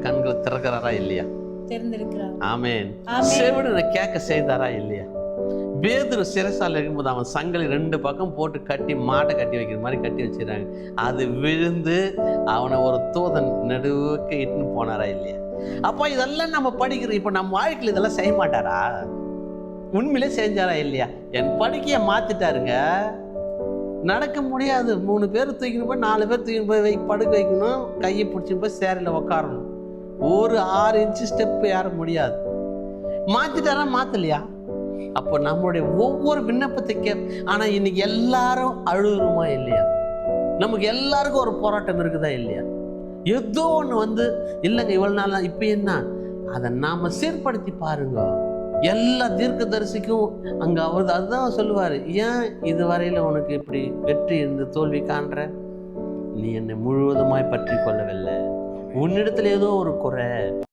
கண்களை திறக்கிறாரா இல்லையா? ஆமென். செவிடனை கேட்க செய்தாரா இல்லையா? பேதுரு சிறைசாலையில் இருக்கும்போது அவன் சங்கிலி 2 பக்கம் போட்டு கட்டி மாட்டை கட்டி வைக்கிற மாதிரி கட்டி வச்சிருக்காங்க. அது விழுந்து அவனை ஒரு தூதன் நடுவுக்கு இட்டுன்னு போனாரா இல்லையா? அப்போ இதெல்லாம் நம்ம படிக்கிறோம். இப்போ நம்ம வாழ்க்கையில் இதெல்லாம் செய்ய மாட்டாரா? உண்மையிலே செஞ்சாரா இல்லையா? என் படிக்கையை மாத்திட்டாருங்க. நடக்க முடியாது. 3 பேர் தூக்கின்னு போய் 4 பேர் தூக்கின்னு போய் படுக்க வைக்கணும். கையை பிடிச்சின்னு போய் சேரில் உட்காரணும். ஒரு 6 இன்ச்சு ஸ்டெப் ஏற முடியாது. மாத்திட்டாரா? மாத்தலையா? அப்போ நம்மளுடைய ஒவ்வொரு விண்ணப்பத்தை ஆனா இன்னைக்கு எல்லாரும் அழுகுறோமா இல்லையா? நமக்கு எல்லாருக்கும் ஒரு போராட்டம் இருக்குதா இல்லையா? ஏதோ ஒண்ணு இல்லைங்க இவ்வளவு நாள் இப்ப என்ன, அதை நாம சீர்படுத்தி பாருங்க. எல்லா தீர்க்கதரிசிக்கும் அங்க அவர் அதுதான் சொல்லுவாரு, ஏன் இதுவரையில உனக்கு இப்படி வெற்றி இருந்து தோல்வி காண்ற? நீ என்னை முழுவதுமாய் பற்றி கொள்ளவில்லை. உன்னிடத்துல ஏதோ ஒரு குறை.